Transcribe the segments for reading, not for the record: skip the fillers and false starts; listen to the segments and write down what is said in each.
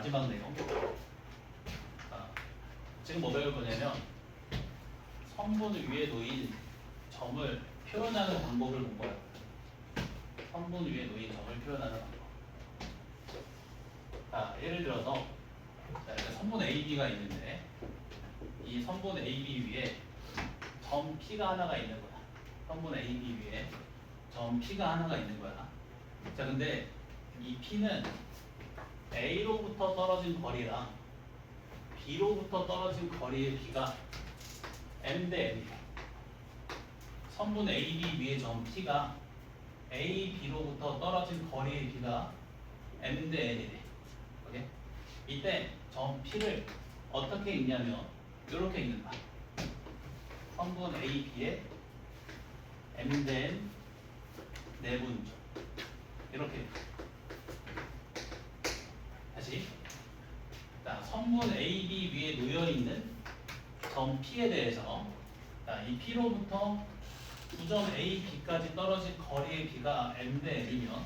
마지막 내용. 지금 뭐 배울 거냐면 성분 위에 놓인 점을 표현하는 방법을 본 거예요. 성분 위에 놓인 점을 표현하는 방법. 예를 들어서 이렇게 성분 AB가 있는데 이 성분 AB 위에 점 P가 하나가 있는 거야. 성분 AB 위에 점 P가 하나가 있는 거야. 자, 근데 이 P는 A로부터 떨어진 거리랑 B로부터 떨어진 거리의 B가 M 대 N이야. 성분 AB 위에 점 P가 A, B로부터 떨어진 거리의 B가 M 대 N이래. 오케이? 이때 점 P를 어떻게 읽냐면 이렇게 읽는다. 성분 AB의 M 대 N 내분점. 이렇게. 다시. 자, 성분 AB 위에 놓여있는 점 P에 대해서 이 P로부터 구점 A, B까지 떨어진 거리의 B가 M 대 N이면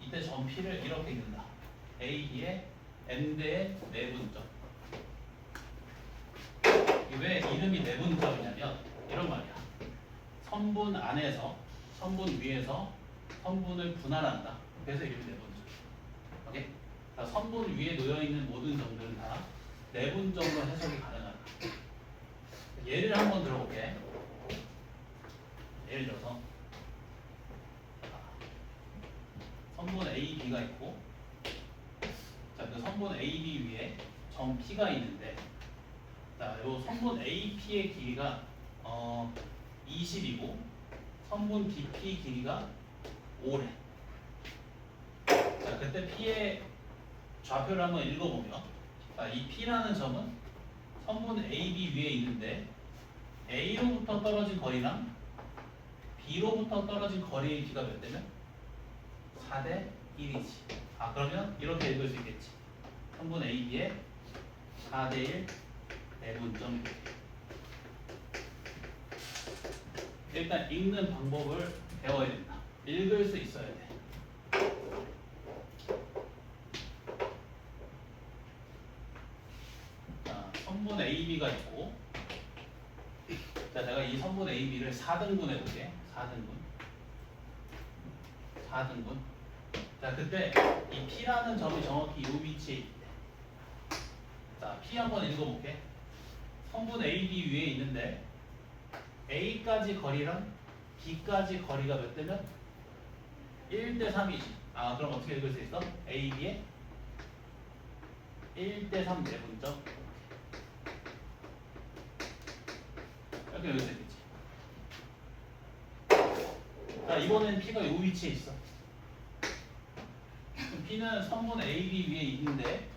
이때 점 P를 이렇게 읽는다. AB의 M 대 N 내분점. 왜 이름이 내분점이냐면 이런 말이야. 성분 안에서 성분 위에서 성분을 분할한다. 그래서 이름이 내분점. 오케이? 그러니까 성분 위에 놓여있는 모든 점들은 다 내분점으로 해석이 가능하다. 예를 한번 들어볼게. 예를 들어서 성분 A, B가 있고 자, 그 성분 A, B 위에 점 P가 있는데 자, 요 성분 A, P의 길이가 20이고 성분 B, P 길이가 5래. 자, 그때 P의 좌표를 한번 읽어보면 이 P라는 점은 성분 A, B 위에 있는데 A로부터 떨어진 거리랑 B로부터 떨어진 거리의 B가 몇 대면? 4대 1이지. 그러면 이렇게 읽을 수 있겠지. 성분 AB의 4대 1 내분점. 일단 읽는 방법을 배워야 된다. 읽을 수 있어야 돼. 자, 성분 AB가 있고 자, 내가 이 성분 AB를 4등분 해볼게. 4등분. 자, 그때 이 P라는 점이 정확히 이 위치에 있대. 자, P 한번 읽어볼게. 성분 AB 위에 있는데 A까지 거리랑 B까지 거리가 몇 대면? 1대 3이지. 그럼 어떻게 읽을 수 있어? AB의 1대 3 내분점. 이렇게 읽을 수 있겠지. 자, 이번엔 P가 이 위치에 있어. P는 성분 AB 위에 있는데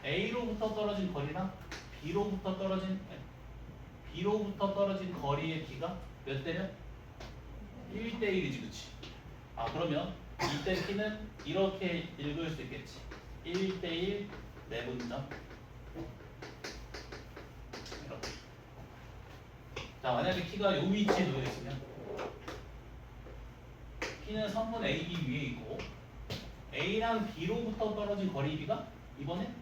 A로부터 떨어진 거리랑 B로부터 떨어진 거리의 B가 몇 대면? 1대 1이지, 그치? 그러면 이때 P는 이렇게 읽을 수 있겠지. 1대 1 내분점. 이렇게. 자, 만약에 P가 이 위치에 놓여 있으면 P는 성분 AB 위에 있고 A랑 B로부터 떨어진 거리 B가 이번에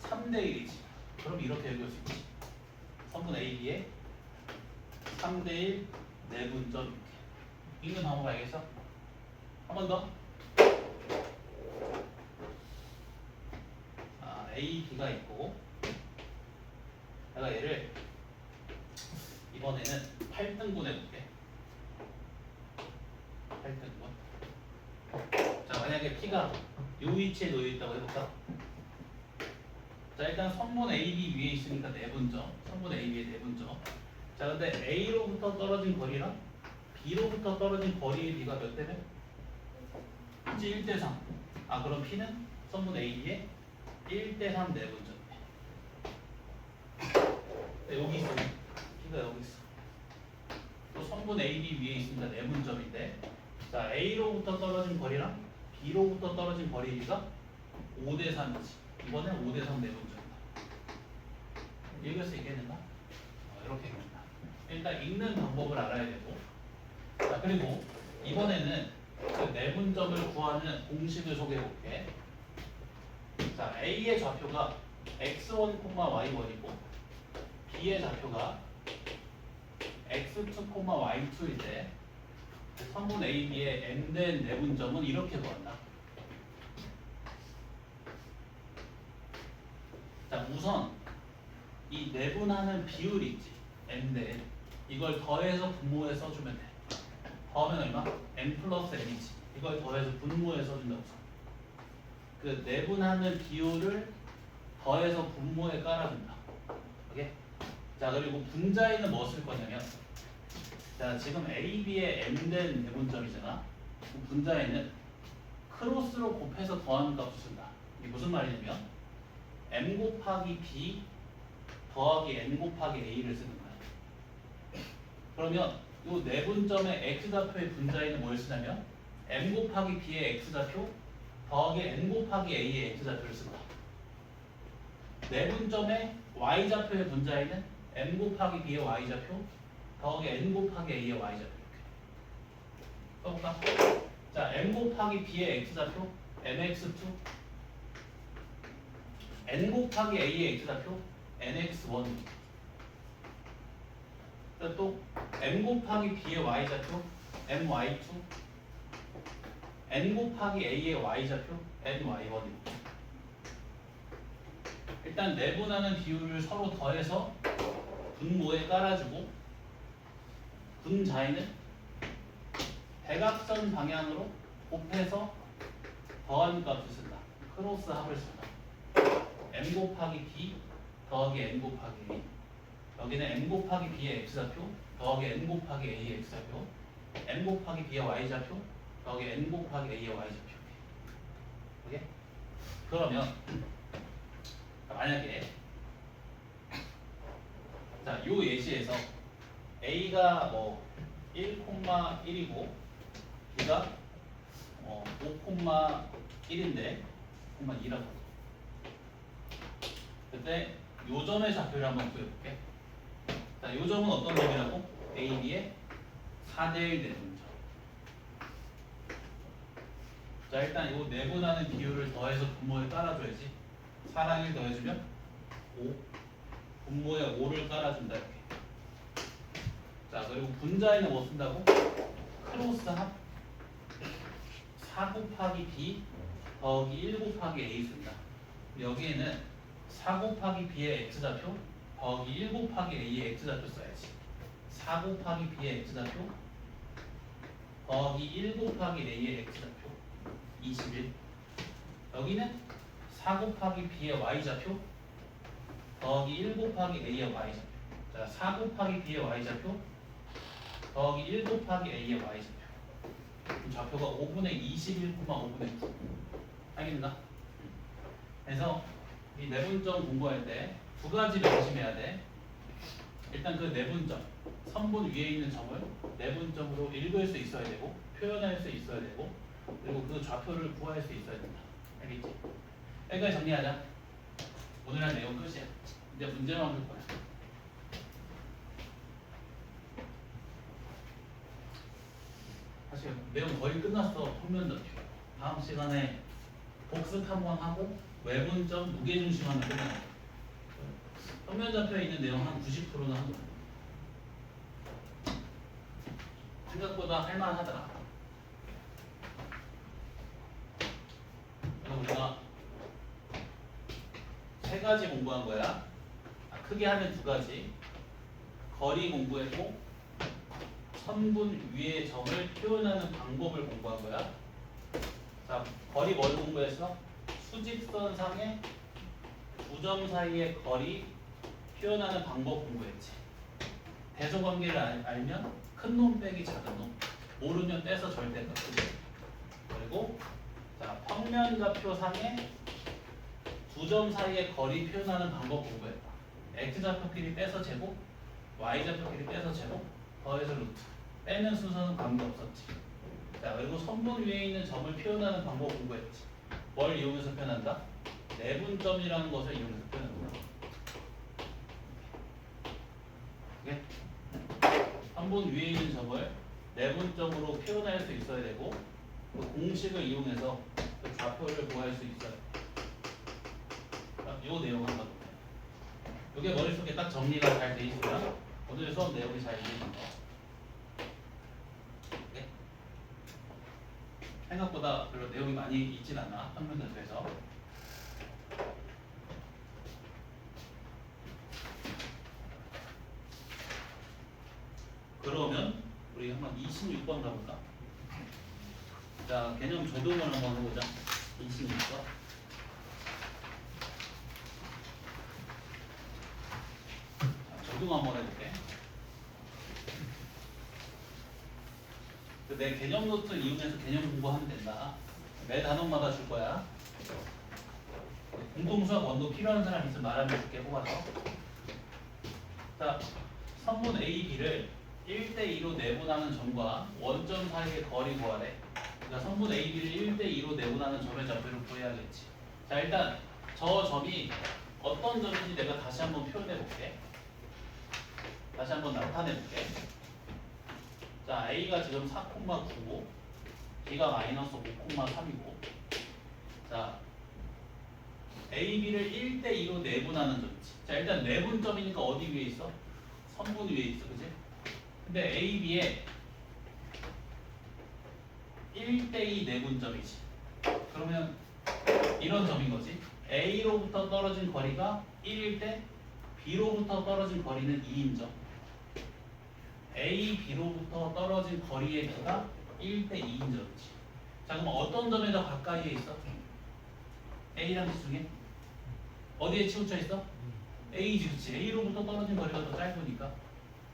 3대 1이지. 그럼 이렇게 읽을 수 있지. 성분 AB의 3대 1 내분점 이렇게. 읽는 방법 알겠어? 한 번 더. A, B가 있고 내가 얘를 이번에는 8등분 해볼게. 8등분. 자, 만약에 P가 이 위치에 놓여있다고 해볼까? 자, 일단 성분 AB 위에 있으니까 내분점. 성분 AB의 내분점. 자, 근데 A로부터 떨어진 거리랑 B로부터 떨어진 거리의 B가 몇 대면? 1대 3. 그럼 P는 성분 AB의 1대 3 내분점. 여기 있어. P가 여기 있어. 또 성분 AB 위에 있으니까 내분점인데 자, A로부터 떨어진 거리랑 B로부터 떨어진 거리의 B가 5대 3이지. 이번엔 5대 3 내분점이다. 읽을 수 있겠는가? 이렇게 읽는다. 일단 읽는 방법을 알아야 되고 자, 그리고 이번에는 그 내분점을 구하는 공식을 소개해 볼게. 자, A의 좌표가 x1, y1이고 B의 좌표가 x2, y2일 때 선분 AB의 n된 내분점은 이렇게 구한다. 자, 우선 이 내분하는 비율 있지, n대 이걸 더해서 분모에 써주면 돼. 더하면 얼마? n 플러스 n이지. 이걸 더해서 분모에 써준다고. 그 내분하는 비율을 더해서 분모에 깔아준다. 오케이? 자, 그리고 분자에는 뭐 쓸 거냐면, 자, 지금 AB의 n된 내분점이잖아. 분자에는 크로스로 곱해서 더하는 값을 쓴다. 이게 무슨 말이냐면 m 곱하기 b 더하기 n 곱하기 a를 쓰는 거야. 그러면 이 내분점의 x좌표의 분자에는 뭘 쓰냐면 m 곱하기 b의 x좌표 더하기 n 곱하기 a의 x좌표를 쓴다. 내분점의 y좌표의 분자에는 m 곱하기 b의 y좌표 더하기 n 곱하기 a의 y좌표 이렇게 써볼까? 자, m 곱하기 b의 x좌표 mx2 n 곱하기 a의 x좌표 nx1 또 m 곱하기 b의 y좌표 my2 n 곱하기 a의 y좌표 ny1 일단 내분하는 비율을 서로 더해서 분모에 깔아주고 분자에는 대각선 방향으로 곱해서 더한 값을 쓴다. 크로스 합을 쓴다. m 곱하기 b 더하기 n 곱하기 a 여기는 m 곱하기 b의 x좌표 더하기 n 곱하기 a의 x좌표 m 곱하기 b의 y좌표 더하기 n 곱하기 a의 y좌표. 오케이? 그러면 만약에 자, 요 예시에서 a가 뭐 1,1이고 b가 5,1인데 2라고 그때 요 점의 좌표를 한번 구해볼게. 자, 요 점은 어떤 점이라고? AB의 4대1 내분점. 자, 일단 요 내분하는 비율을 더해서 분모에 깔아줘야지. 4랑 1 더해주면 5. 분모에 5를 깔아준다 이렇게. 자, 그리고 분자에는 뭐 쓴다고? 크로스 합 4 곱하기 b 더하기 1 곱하기 a 쓴다. 여기에는 4 곱하기 b의 x좌표 더하기 1 곱하기 a의 x좌표 써야지. 4 곱하기 b의 x좌표 더하기 1 곱하기 a의 x좌표 21. 여기는 4 곱하기 b의 y좌표 더하기 1 곱하기 a의 y좌표. 자, 4 곱하기 b의 y좌표 더하기 1 곱하기 a의 y좌표. 좌표가 5분의 21, 5분의 9. 알겠나? 그래서 이 내분점 공부할 때 두 가지 명심해야 돼. 일단 그 내분점, 선분 위에 있는 점을 내분점으로 읽을 수 있어야 되고 표현할 수 있어야 되고 그리고 그 좌표를 구할 수 있어야 된다. 알겠지? 여기까지 정리하자. 오늘 할 내용 끝이야. 이제 문제만 볼 거야. 사실 내용 거의 끝났어. 평면좌표. 다음 시간에 복습 한번 하고 외분점 무게중심하면 끝나요. 평면좌표에 있는 내용 한 90%는 한 거야. 생각보다 할만하더라. 그래서 우리가 세 가지 공부한 거야. 크게 하면 두 가지. 거리 공부했고 선분 위의 점을 표현하는 방법을 공부한 거야. 자, 거리 뭘 공부했어? 수직선상의 두 점 사이의 거리 표현하는 방법 공부했지. 대조관계를 알면 큰 놈 빼기 작은 놈, 모르면 떼서 절대값. 그리고 자, 평면좌표상의 두 점 사이의 거리 표현하는 방법 공부했다. x좌표끼리 떼서 제곱, y좌표끼리 떼서 제곱, 더해서 루트. 빼는 순서는 관계없었지. 자, 그리고 선분 위에 있는 점을 표현하는 방법 공부했지. 뭘 이용해서 표현한다? 내분점이라는 것을 이용해서 표현한다. 오케이? 선분 위에 있는 점을 내분점으로 표현할 수 있어야 되고 그 공식을 이용해서 그 좌표를 구할 수 있어요. 요 내용 한번 볼게요. 이게 머릿속에 딱 정리가 잘 돼 있으면 오늘 수업 내용이 잘 이해된 거. 네? 생각보다 별로 내용이 많이 있진 않아. 평면도에서. 그러면 우리 한번 26번 가볼까? 자, 개념 적용을 한번 해보자. 26번. 자, 적용 한번 해볼게. 내 개념 노트 이용해서 개념 공부하면 된다. 매 단원마다 줄 거야. 공동수학 원도 필요한 사람 있으면 말하면 줄게, 뽑아서. 자, 선분 A, B를 1대2로 내분하는 점과 원점 사이의 거리 구하래. 그러니까 선분 A, B를 1대2로 내분하는 점의 좌표를 구해야겠지. 자, 일단 저 점이 어떤 점인지 내가 다시 한번 표현해 볼게. 다시 한번 나타내 볼게. 자, A가 지금 4,9고 B가 마이너스 5,3이고 자, A, B를 1대2로 내분하는 점이지. 자, 일단 내분점이니까 어디 위에 있어? 선분 위에 있어, 그지? 근데 A, B에 1대2 내분점이지. 그러면 이런 점인 거지. A로부터 떨어진 거리가 1일 때 B로부터 떨어진 거리는 2인 점. A, B로부터 떨어진 거리의 B가 1대2인 점이지. 자, 그럼 어떤 점에 더 가까이에 있어? A랑 B 중에? 어디에 치우쳐 있어? A지, 그치? A로부터 떨어진 거리가 더 짧으니까.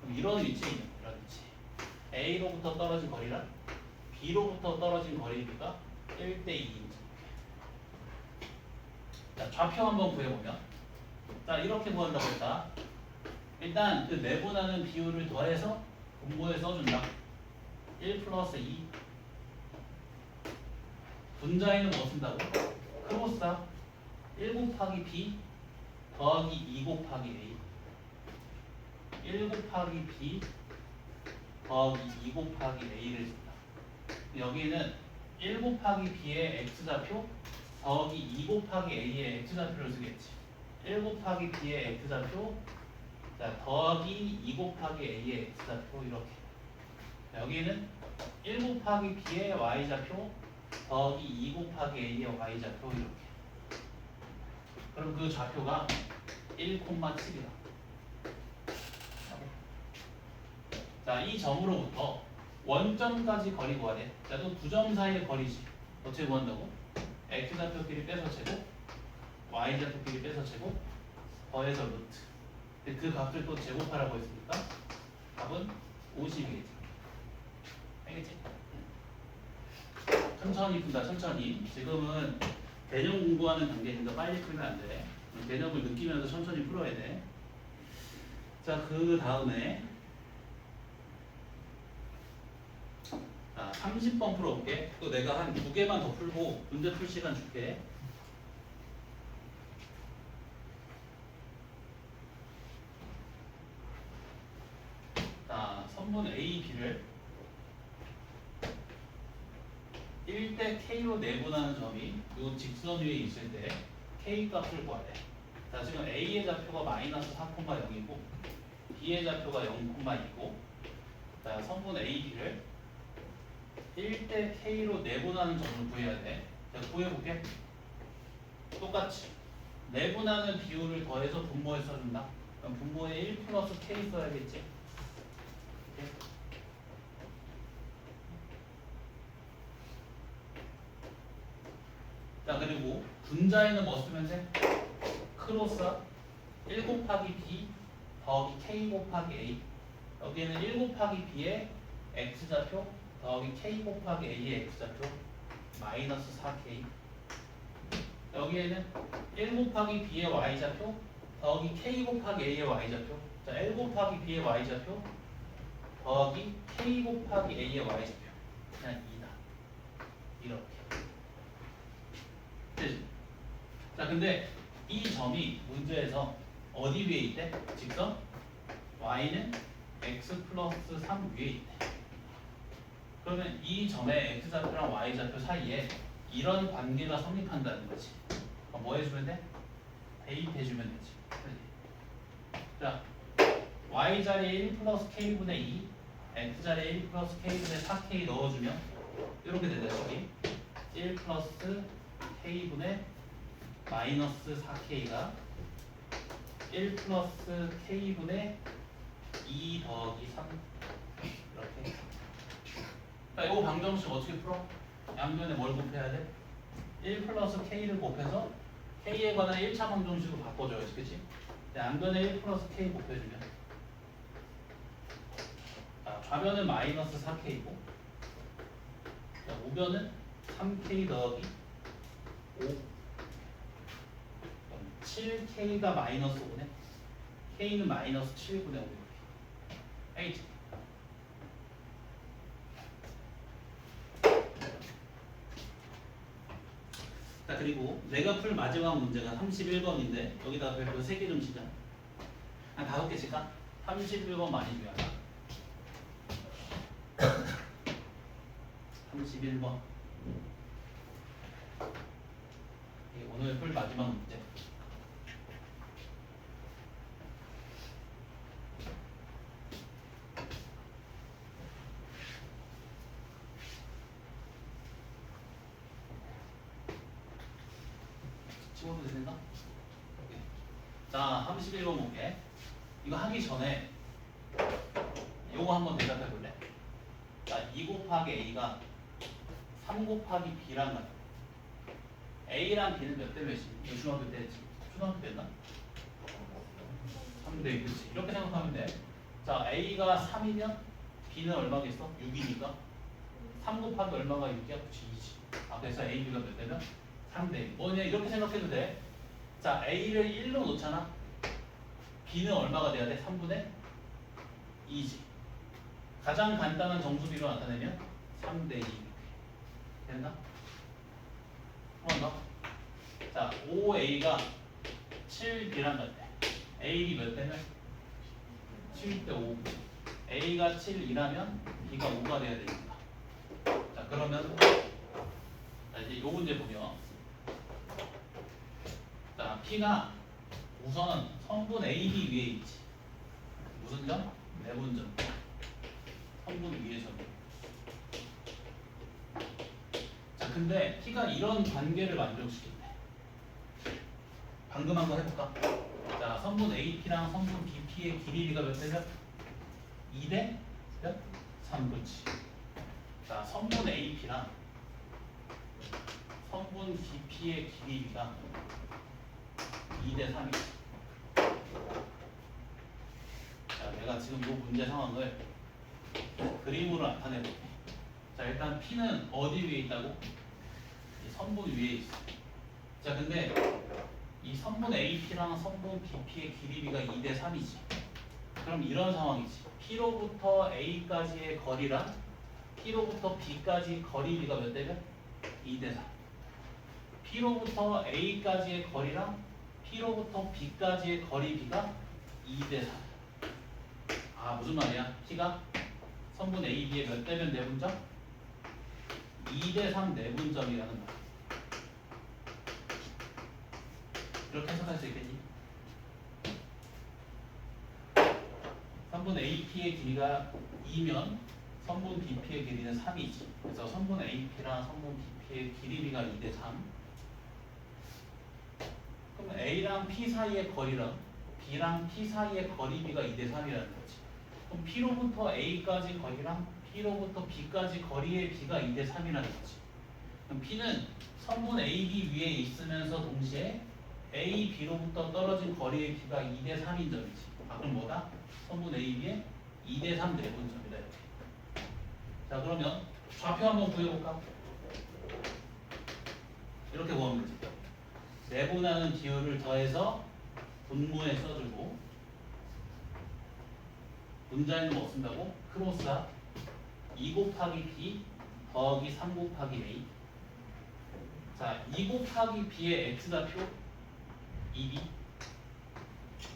그럼 이런 위치에 있는 거야, 이런 위치. A로부터 떨어진 거리랑 B로부터 떨어진 거리의 B가 1대2인 점. 자, 좌표 한번 구해보면. 자, 이렇게 구한다고 했다. 일단 그 내분하는 비율을 더해서 분모에 써준다. 1 플러스 2. 분자에는 뭐 쓴다고? 크로스다. 1 곱하기 B 더하기 2 곱하기 A. 1 곱하기 B 더하기 2 곱하기 A를 쓴다. 여기는 1 곱하기 B의 X좌표 더하기 2 곱하기 A의 X좌표를 쓰겠지. 1 곱하기 B의 X좌표 자, 더하기 2 곱하기 A의 X좌표 이렇게. 여기는 1 곱하기 B의 Y좌표 더하기 2 곱하기 A의 Y좌표 이렇게. 그럼 그 좌표가 1,7이다. 자, 이 점으로부터 원점까지 거리 구하래. 자, 또 두 점 사이의 거리지. 어떻게 구한다고? X좌표끼리 빼서 제곱, Y좌표끼리 빼서 제곱, 더해서 루트. 근데 그 값을 또 제곱하라고 했으니까 답은 50이겠지. 알겠지? 천천히 푼다, 천천히. 지금은 개념 공부하는 단계니까 빨리 풀면 안 돼. 개념을 느끼면서 천천히 풀어야 돼. 자, 그 다음에 30번 풀어볼게. 또 내가 한 2개만 더 풀고 문제 풀 시간 줄게. 자, 선분 A, B를 1대 K로 내분하는 점이 이 직선 위에 있을 때 K 값을 구하래. 자, 지금 A의 좌표가 마이너스 4,0이고 B의 좌표가 0,2고 자, 선분 A, B를 1대 K로 내분하는 점을 구해야 돼. 자, 구해볼게. 똑같이 내분하는 비율을 더해서 분모에 써준다. 그럼 분모에 1 플러스 K 써야겠지. 이렇게. 자, 그리고 분자에는 뭐 쓰면 돼? 크로스 1 곱하기 B 더하기 K 곱하기 A. 여기에는 1 곱하기 B의 X좌표 더하기 K 곱하기 A의 X좌표 마이너스 4K. 여기에는 1 곱하기 B의 Y좌표 더하기 K 곱하기 A의 Y좌표. 자, 1 곱하기 B의 Y좌표 더하기 K 곱하기 A의 Y좌표. 그냥 2다. 이렇게. 되지? 자, 근데 이 점이 문제에서 어디 위에 있대? 직선? Y는 X 플러스 3 위에 있대. 그러면 이 점의 X좌표랑 Y좌표 사이에 이런 관계가 성립한다는 거지. 뭐 해주면 돼? 대입해주면 되지. 그치? 자, y자리에 1 플러스 k분의 2, x자리에 1 플러스 k분의 4k 넣어주면 이렇게 된다, 식이. 1 플러스 k분의 마이너스 4k가 1 플러스 k분의 2 더하기 3 이렇게. 자, 이거 방정식 어떻게 풀어? 양변에 뭘 곱해야 돼? 1 플러스 k를 곱해서 k에 관한 1차 방정식으로 바꿔줘야지, 그치? 양변에 1 플러스 k 곱해주면, 자, 좌변은 마이너스 4k고, 자, 우변은 3k 더하기 5, 7k가 마이너스 5네. k는 마이너스 7분의 5 이렇게. H. 자, 그리고 내가 풀 마지막 문제가 31번인데 여기다가 별표 3개 좀 치자. 한 5개 칠까? 31번 많이 중요하다. 31번. 오늘 풀 마지막 문제. 찍어도 되는가? 자, 31번 볼게. 이거 하기 전에 요거 한번 대답해 볼래? 자, 2 곱하기 A가 3 곱하기 B랑 같아. A랑 B는 몇 대 몇이니? 이거 중학교 때 했지? 초등학교 때였나? 3대 2, 그렇지? 이렇게 생각하면 돼. 자, A가 3이면 B는 얼마겠어? 6이니까 3 곱하기 얼마가 6이야? 그렇지, 2지. 아, 그래서 A, B가 몇 대면? 3대 2. 뭐냐, 이렇게 생각해도 돼. 자, A를 1로 놓잖아. B는 얼마가 돼야 돼? 3분의 2지. 가장 간단한 정수비로 나타내면 3대 2. 됐나? 한 번 더. 자, 5A가 7B랑 같아. A, B 몇 대면? 7대 5. A가 7이라면 B가 5가 돼야 되니까. 자, 그러면 자, 이제 요 문제 보면, 자, P가 우선 성분 A, B 위에 있지. 무슨 점? 내분점. 성분 위에 점. 자, 근데 P가 이런 관계를 만족시킨대. 방금 한번 해볼까? 자, 성분 AP랑 성분 BP의 길이가 몇 대면? 2대 몇? 3, 그렇지. 자, 성분 AP랑 성분 BP의 길이가 2대 3이지. 자, 내가 지금 이 문제 상황을 그림으로 나타내볼게. 자, 일단 P는 어디 위에 있다고? 이 성분 위에 있어. 자, 근데 이 성분 AP랑 성분 BP의 길이가 2대 3이지. 그럼 이런 상황이지. P로부터 A까지의 거리랑 P로부터 B까지 거리비가 몇 대면? 2대 3. P로부터 A까지의 거리랑 P로부터 B까지의 거리비가 2대 3. 아, 무슨 말이야? P가 성분 A, B의 몇 대면 내분점? 2대 3 내분점이라는 말. 이렇게 해석할 수 있겠니? 성분 AP의 길이가 2면 성분 BP의 길이는 3이지. 그래서 성분 AP랑 성분 BP의 길이비가 2대 3. 그럼 A랑 P 사이의 거리랑 B랑 P 사이의 거리비가 2대 3이라는 거지. 그럼 P로부터 A까지 거리랑 P로부터 B까지 거리의 B가 2대 3이라는 거지. 그럼 P는 성분 AB 위에 있으면서 동시에 A, B로부터 떨어진 거리의 B가 2대 3인 점이지. 아, 그럼 뭐다? 성분 AB의 2대 3 내분점이다, 이렇게. 자, 그러면 좌표 한번 구해볼까? 이렇게 구하면 되지. 내분하는 비율을 더해서 분모에 써주고, 분자에는 뭐 쓴다고? 크로스가 2 곱하기 B 더하기 3 곱하기 A. 자, 2 곱하기 B의 X좌표 2B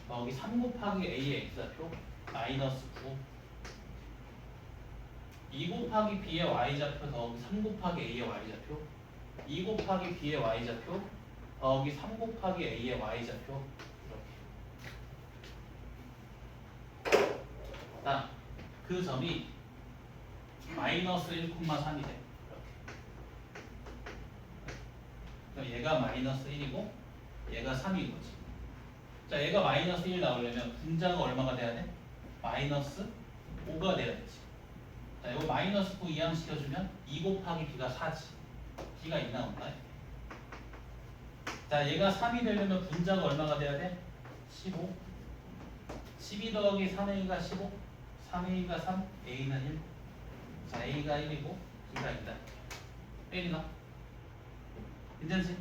더하기 3 곱하기 A의 X좌표 마이너스 9. 2 곱하기 B의 Y좌표 더하기 3 곱하기 A의 Y좌표. 2 곱하기 B의 Y좌표 더하기 3 곱하기 a의 y좌표 이렇게. 딱 그 점이 마이너스 1,3이 돼. 그럼 얘가 마이너스 1이고 얘가 3인 거지. 자, 얘가 마이너스 1 나오려면 분자가 얼마가 돼야 돼? 마이너스 5가 돼야 되지. 자, 이거 마이너스 9 이항시켜주면 2 곱하기 b가 4지. b가 있나 없나? 자, 얘가 3이 되려면 분자가 얼마가 돼야 돼? 15. 12 더하기 3a가 15. 3a가 3, a는 1. 자, a가 1이고 b가 있다. 때리나? 괜찮지?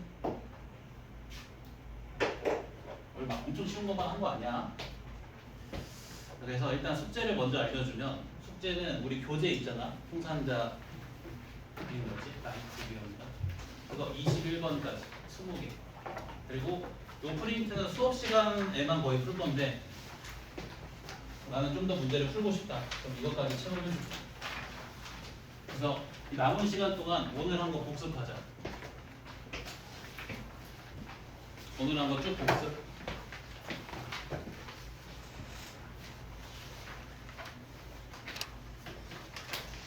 우리 막 엄청 쉬운 것만 한 거 아니야? 그래서 일단 숙제를 먼저 알려주면 숙제는 우리 교재 있잖아. 풍산자 이름 뭐지? 라이트 비용인가? 그거 21번까지 20개. 그리고 요 프린트는 수업 시간에만 거의 풀 건데 나는 좀 더 문제를 풀고 싶다. 그럼 이것까지 채워주자. 그래서 이 남은 시간 동안 오늘 한 거 복습하자. 오늘 한 거 쭉 복습.